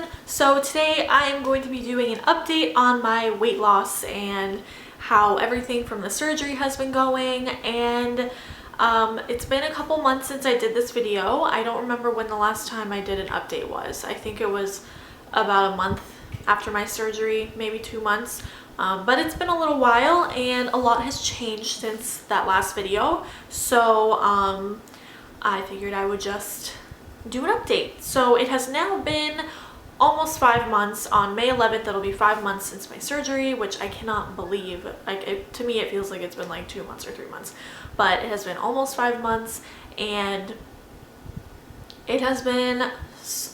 everyone. So today I am going to be doing an update on my weight loss and how everything from the surgery has been going, and it's been a couple months since I did this video. I don't remember when the last time I did an update was. I think it was about a month after my surgery, maybe 2 months. But it's been a little while and a lot has changed since that last video. So I figured I would just do an update. So it has now been almost 5 months. On May 11th, it'll be 5 months since my surgery, which I cannot believe. Like, to me, it feels like it's been like 2 months or 3 months, but it has been almost 5 months, and it has been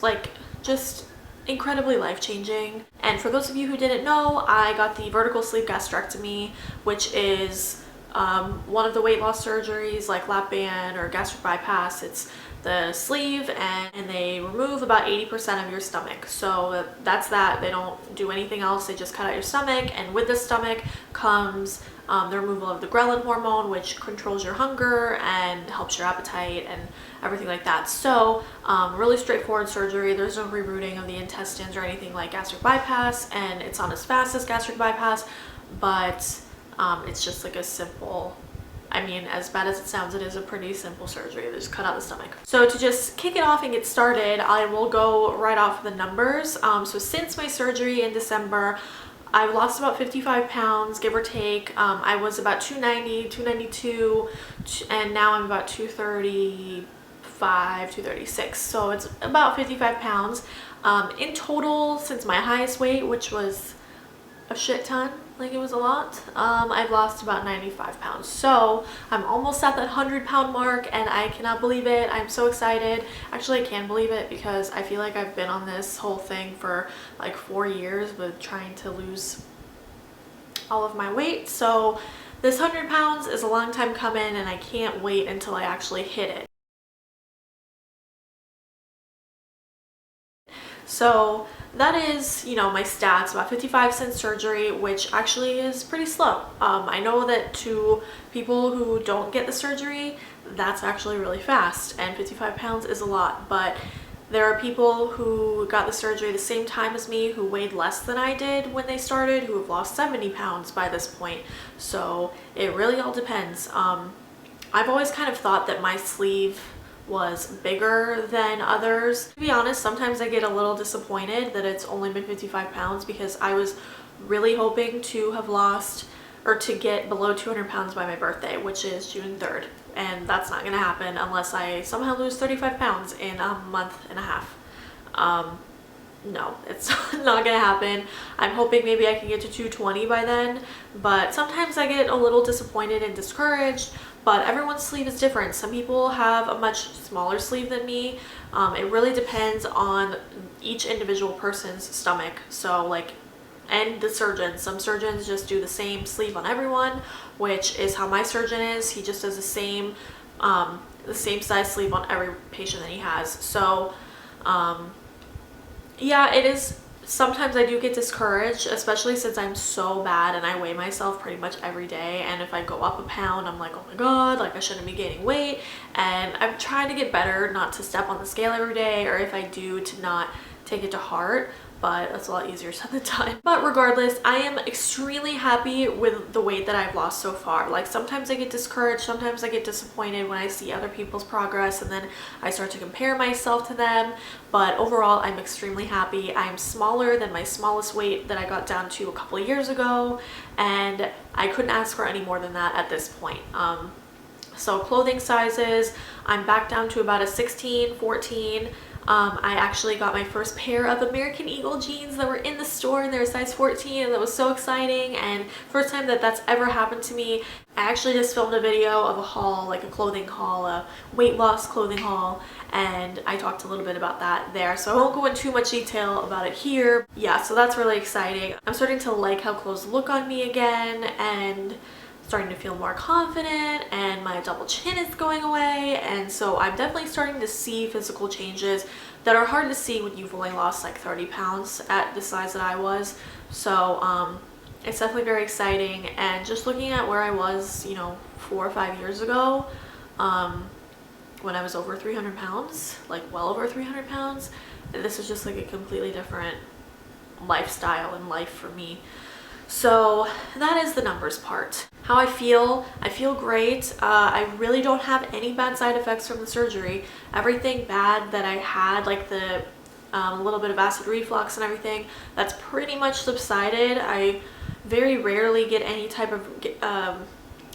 like just incredibly life-changing. And for those of you who didn't know, I got the vertical sleeve gastrectomy, which is one of the weight loss surgeries like lap band or gastric bypass. It's the sleeve, and they remove about 80% of your stomach. So that's that. They don't do anything else. They just cut out your stomach, and with the stomach comes the removal of the ghrelin hormone, which controls your hunger and helps your appetite and everything like that. So really straightforward surgery. There's no rerouting of the intestines or anything like gastric bypass, and it's not as fast as gastric bypass, but it's just like a simple, I mean, as bad as it sounds, it is a pretty simple surgery. They just cut out the stomach. So to just kick it off and get started, I will go right off the numbers. So since my surgery in December, I've lost about 55 pounds, give or take. I was about 290, 292, and now I'm about 235, 236. So it's about 55 pounds. In total, since my highest weight, which was a shit ton, like it was a lot, I've lost about 95 pounds. So I'm almost at that 100-pound mark, and I cannot believe it. I'm so excited. Actually, I can believe it because I feel like I've been on this whole thing for like 4 years with trying to lose all of my weight. So this 100 pounds is a long time coming, and I can't wait until I actually hit it. So that is, you know, my stats, about 55 since surgery, which actually is pretty slow. I know that to people who don't get the surgery, that's actually really fast, and 55 pounds is a lot, but there are people who got the surgery the same time as me who weighed less than I did when they started, who have lost 70 pounds by this point. So it really all depends. I've always kind of thought that my sleeve was bigger than others. To be honest, sometimes I get a little disappointed that it's only been 55 pounds because I was really hoping to have lost or to get below 200 pounds by my birthday, which is June 3rd. And that's not gonna happen unless I somehow lose 35 pounds in a month and a half. No, it's not gonna happen. I'm hoping maybe I can get to 220 by then, but sometimes I get a little disappointed and discouraged. But everyone's sleeve is different. Some people have a much smaller sleeve than me. It really depends on each individual person's stomach. So like, and the surgeon. Some surgeons just do the same sleeve on everyone, which is how my surgeon is. He just does the same size sleeve on every patient that he has. So yeah, it is. Sometimes I do get discouraged, especially since I'm so bad and I weigh myself pretty much every day, and if I go up a pound, I'm like, oh my god, like I shouldn't be gaining weight. And I'm trying to get better not to step on the scale every day, or if I do, to not take it to heart, but that's a lot easier said than done. But regardless, I am extremely happy with the weight that I've lost so far. Like, sometimes I get discouraged, sometimes I get disappointed when I see other people's progress, and then I start to compare myself to them. But overall, I'm extremely happy. I'm smaller than my smallest weight that I got down to a couple of years ago, and I couldn't ask for any more than that at this point. So clothing sizes, I'm back down to about a 16, 14. I actually got my first pair of American Eagle jeans that were in the store, and they're a size 14, and that was so exciting, and first time that that's ever happened to me. I actually just filmed a video of a haul, like a clothing haul, a weight loss clothing haul, and I talked a little bit about that there, so I won't go into too much detail about it here. Yeah, so that's really exciting. I'm starting to like how clothes look on me again, and starting to feel more confident, and my double chin is going away, and so I'm definitely starting to see physical changes that are hard to see when you've only lost like 30 pounds at the size that I was. So it's definitely very exciting. And just looking at where I was, you know, 4 or 5 years ago, when I was over 300 pounds, like well over 300 pounds, this is just like a completely different lifestyle and life for me. So that is the numbers part. How I feel great. I really don't have any bad side effects from the surgery. Everything bad that I had, like the little bit of acid reflux and everything, that's pretty much subsided. I very rarely get any type of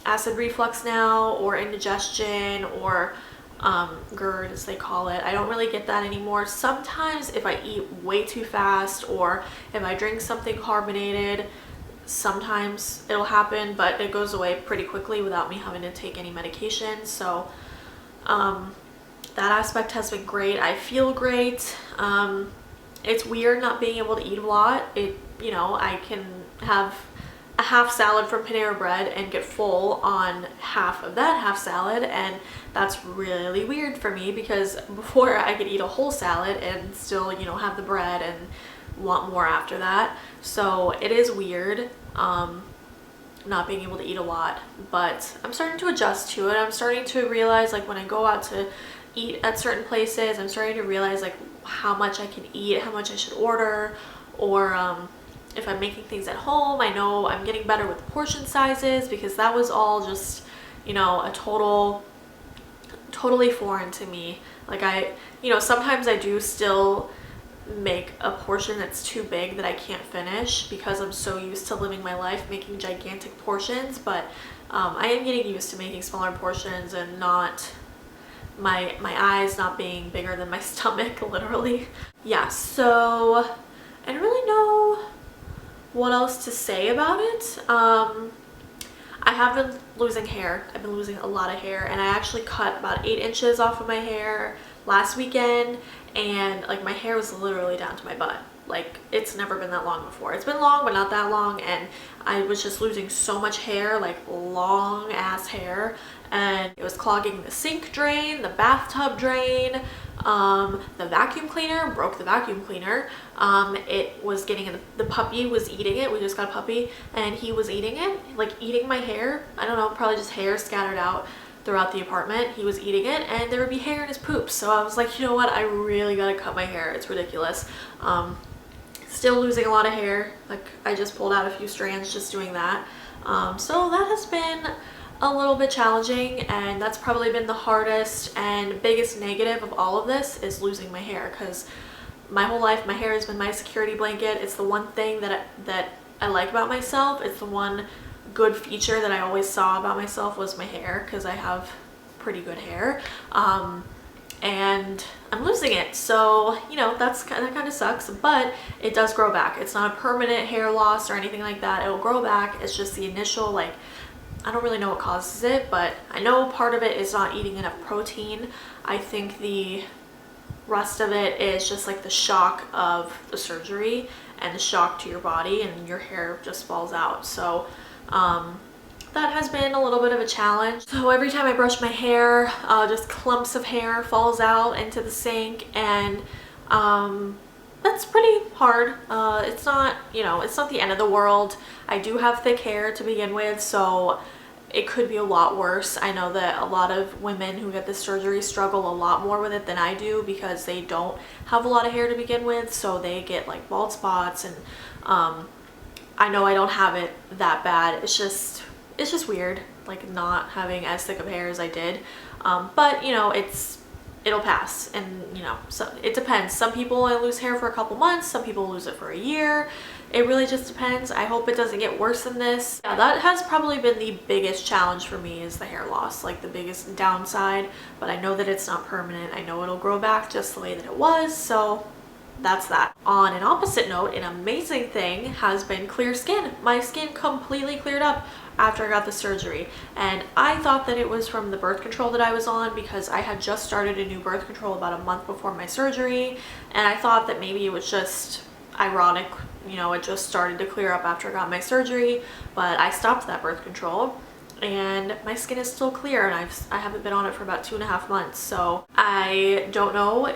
acid reflux now, or indigestion, or GERD as they call it. I don't really get that anymore. Sometimes if I eat way too fast, or if I drink something carbonated, sometimes it'll happen, but it goes away pretty quickly without me having to take any medication. So that aspect has been great. I feel great. It's weird not being able to eat a lot. You know, I can have a half salad from Panera Bread and get full on half of that half salad, and that's really weird for me, because before I could eat a whole salad and still, you know, have the bread and want more after that. So it is weird not being able to eat a lot, but I'm starting to adjust to it. I'm starting to realize, like, when I go out to eat at certain places, I'm starting to realize like how much I can eat, how much I should order, or if I'm making things at home. I know I'm getting better with the portion sizes, because that was all just, you know, a totally foreign to me. Like, you know, sometimes I do still make a portion that's too big that I can't finish, because I'm so used to living my life making gigantic portions, but I am getting used to making smaller portions, and not my eyes not being bigger than my stomach, literally. Yeah, so I don't really know what else to say about it. I have been losing hair. I've been losing a lot of hair, and I actually cut about 8 inches off of my hair last weekend, and like my hair was literally down to my butt. Like, it's never been that long before. It's been long, but not that long, and I was just losing so much hair, like long ass hair, and it was clogging the sink drain, the bathtub drain, the vacuum cleaner, broke the vacuum cleaner. It was getting in the puppy was eating it. We just got a puppy, and he was eating it, like eating my hair. I don't know, probably just hair scattered out throughout the apartment. He was eating it, and there would be hair in his poop. So I was like, you know what, I really gotta cut my hair. It's ridiculous. Still losing a lot of hair. Like, I just pulled out a few strands just doing that. So that has been a little bit challenging, and that's probably been the hardest and biggest negative of all of this, is losing my hair, because my whole life my hair has been my security blanket. It's the one thing that I like about myself. It's the one good feature that I always saw about myself, was my hair, because I have pretty good hair. And I'm losing it, so you know, that kind of sucks, but it does grow back. It's not a permanent hair loss or anything like that. It'll grow back. It's just the initial, like, I don't really know what causes it, but I know part of it is not eating enough protein. I think the rest of it is just like the shock of the surgery and the shock to your body, and your hair just falls out. So that has been a little bit of a challenge. So every time I brush my hair, just clumps of hair falls out into the sink, and that's pretty hard. It's not, you know, it's not the end of the world. I do have thick hair to begin with, so it could be a lot worse. I know that a lot of women who get this surgery struggle a lot more with it than I do, because they don't have a lot of hair to begin with, so they get like bald spots, and I know I don't have it that bad. It's just weird, like, not having as thick of hair as I did. But you know, it'll pass, and you know, so it depends. Some people only lose hair for a couple months, some people lose it for a year. It really just depends. I hope it doesn't get worse than this. Yeah, that has probably been the biggest challenge for me, is the hair loss, like the biggest downside, but I know that it's not permanent. I know it'll grow back just the way that it was, so that's that. On an opposite note, an amazing thing has been clear skin. My skin completely cleared up after I got the surgery, and I thought that it was from the birth control that I was on, because I had just started a new birth control about a month before my surgery, and I thought that maybe it was just ironic, you know, it just started to clear up after I got my surgery. But I stopped that birth control, and my skin is still clear, and I haven't been on it for about 2.5 months. So I don't know.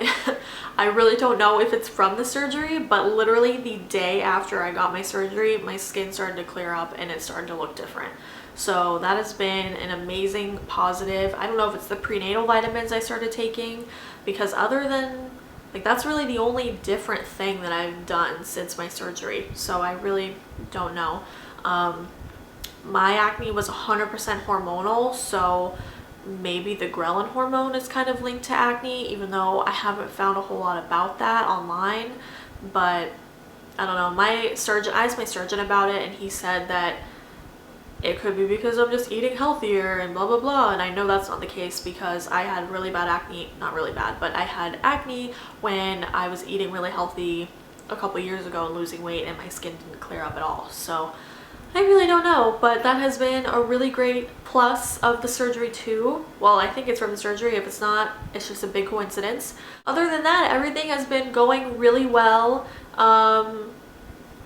I really don't know if it's from the surgery, but literally the day after I got my surgery, my skin started to clear up and it started to look different. So that has been an amazing positive. I don't know if it's the prenatal vitamins I started taking, because other than Like that's really the only different thing that I've done since my surgery. So I really don't know. My acne was 100% hormonal, so maybe the ghrelin hormone is kind of linked to acne, even though I haven't found a whole lot about that online. But I don't know. I asked my surgeon about it, and he said that it could be because I'm just eating healthier and blah blah blah, and I know that's not the case because I had really bad acne, not really bad, but I had acne when I was eating really healthy a couple years ago and losing weight, and my skin didn't clear up at all. So I really don't know, but that has been a really great plus of the surgery too. Well, I think it's from the surgery. If it's not, it's just a big coincidence. Other than that, everything has been going really well.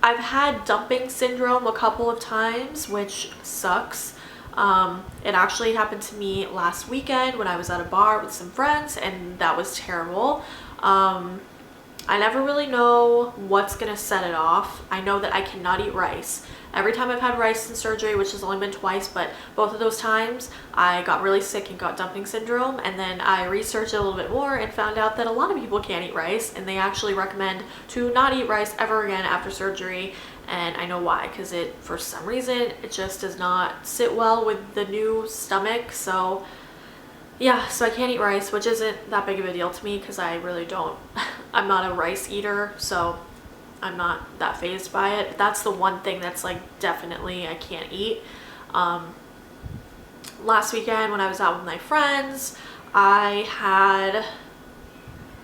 I've had dumping syndrome a couple of times, which sucks. It actually happened to me last weekend when I was at a bar with some friends, and that was terrible. I never really know what's gonna set it off. I know that I cannot eat rice. Every time I've had rice in surgery, which has only been twice, but both of those times I got really sick and got dumping syndrome, and then I researched it a little bit more and found out that a lot of people can't eat rice, and they actually recommend to not eat rice ever again after surgery. And I know why, because it, for some reason, it just does not sit well with the new stomach. So yeah, so I can't eat rice, which isn't that big of a deal to me because I really don't, I'm not a rice eater, so I'm not that fazed by it. That's the one thing that's like definitely I can't eat. Last weekend when I was out with my friends, I had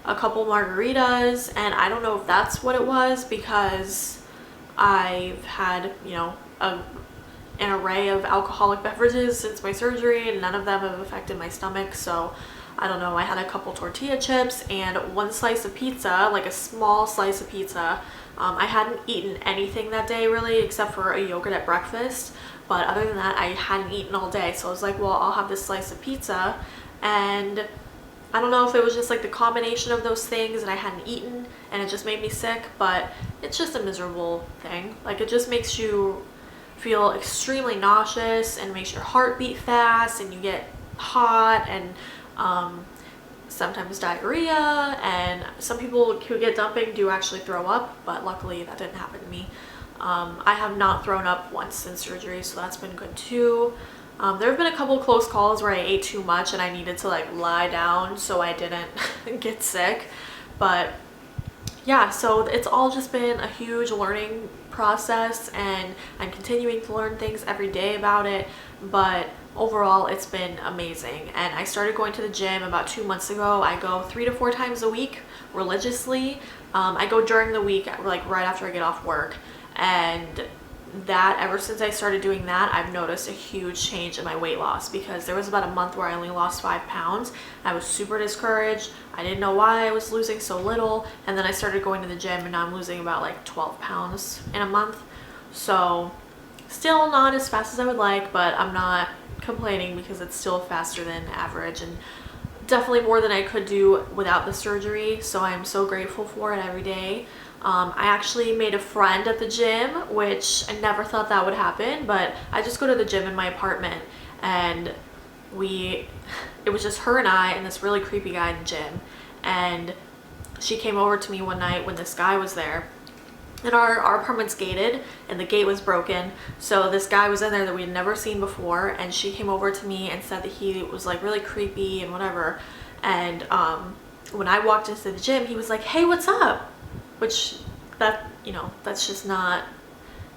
a couple margaritas, and I don't know if that's what it was because I've had, you know, an array of alcoholic beverages since my surgery, and none of them have affected my stomach. So I don't know. I had a couple tortilla chips and one slice of pizza, like a small slice of pizza. I hadn't eaten anything that day really except for a yogurt at breakfast, but other than that I hadn't eaten all day. So I was like, well, I'll have this slice of pizza, and I don't know if it was just like the combination of those things that I hadn't eaten and it just made me sick, but it's just a miserable thing. Like it just makes you feel extremely nauseous and makes your heart beat fast, and you get hot, and sometimes diarrhea, and some people who get dumping do actually throw up, but luckily that didn't happen to me. I have not thrown up once since surgery, so that's been good too. There have been a couple close calls where I ate too much and I needed to like lie down so I didn't get sick, but yeah, so it's all just been a huge learning process, and I'm continuing to learn things every day about it, but overall it's been amazing. And I started going to the gym about 2 months ago. I go 3 to 4 times a week religiously. I go during the week, like right after I get off work, and that ever since I started doing that, I've noticed a huge change in my weight loss, because there was about a month where I only lost 5 pounds. I was super discouraged. I didn't know why I was losing so little, and then I started going to the gym, and now I'm losing about like 12 pounds in a month. So still not as fast as I would like, but I'm not complaining because it's still faster than average, and definitely more than I could do without the surgery. So I'm so grateful for it every day. I actually made a friend at the gym, which I never thought that would happen, but I just go to the gym in my apartment, and it was just her and I and this really creepy guy in the gym, and she came over to me one night when this guy was there, and our apartment's gated and the gate was broken, so this guy was in there that we had never seen before, and she came over to me and said that he was like really creepy and whatever, and when I walked into the gym, he was like, hey, what's up? Which, that, you know, that's just not,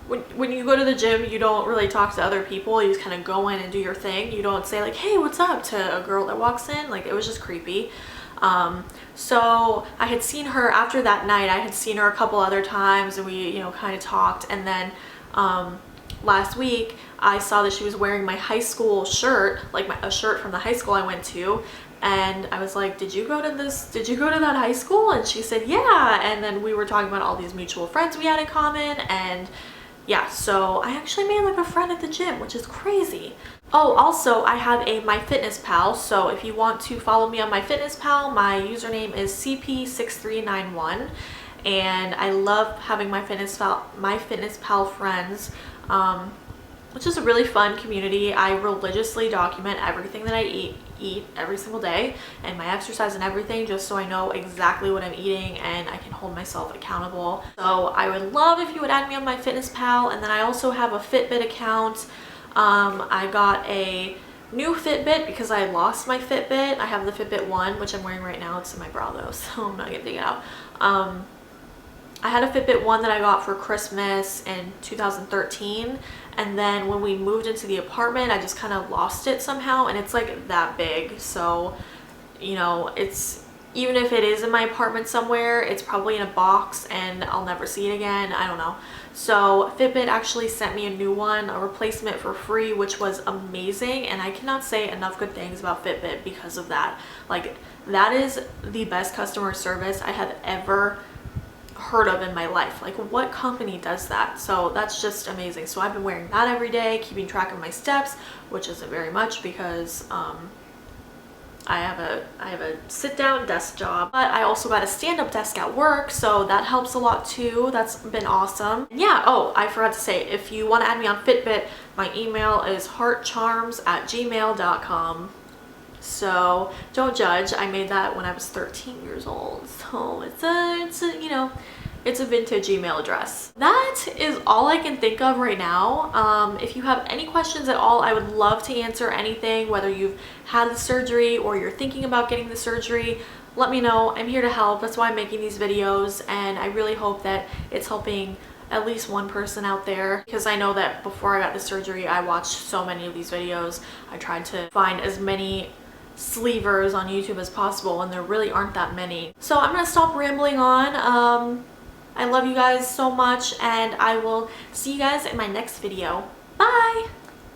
when you go to the gym, you don't really talk to other people. You just kind of go in and do your thing. You don't say like, hey, what's up, to a girl that walks in. Like, it was just creepy. So I had seen her after that night. I had seen her a couple other times, and we, you know, kind of talked, and then last week I saw that she was wearing my high school shirt, like a shirt from the high school I went to. And I was like, did you go to that high school? And she said, yeah. And then we were talking about all these mutual friends we had in common. And yeah, so I actually made like a friend at the gym, which is crazy. Oh, also I have a MyFitnessPal. So if you want to follow me on MyFitnessPal, my username is CP6391. And I love having MyFitnessPal friends, which is a really fun community. I religiously document everything that I eat eat every single day and my exercise and everything, just so I know exactly what I'm eating and I can hold myself accountable. So I would love if you would add me on MyFitnessPal. And then I also have a Fitbit account. I got a new Fitbit because I lost my Fitbit. I have the Fitbit 1, which I'm wearing right now. It's in my bra though, so I'm not gonna take it out. I had a Fitbit 1 that I got for Christmas in 2013, and then when we moved into the apartment, I just kind of lost it somehow, and it's like that big. So, you know, it's, even if it is in my apartment somewhere, it's probably in a box and I'll never see it again. I don't know. So Fitbit actually sent me a new one, a replacement for free, which was amazing, and I cannot say enough good things about Fitbit because of that. Like, that is the best customer service I have ever heard of in my life. Like, what company does that? So that's just amazing. So I've been wearing that every day, keeping track of my steps, which isn't very much because I have a sit down desk job, but I also got a stand-up desk at work, so that helps a lot too. That's been awesome. And yeah, oh, I forgot to say, if you want to add me on Fitbit, my email is heartcharms@gmail.com. So don't judge. I made that when I was 13 years old. So it's a you know, it's a vintage email address. That is all I can think of right now. If you have any questions at all, I would love to answer anything, whether you've had the surgery or you're thinking about getting the surgery. Let me know. I'm here to help. That's why I'm making these videos, and I really hope that it's helping at least one person out there, because I know that before I got the surgery, I watched so many of these videos. I tried to find as many sleevers on YouTube as possible, and there really aren't that many. So I'm gonna stop rambling on. I love you guys so much, and I will see you guys in my next video. Bye!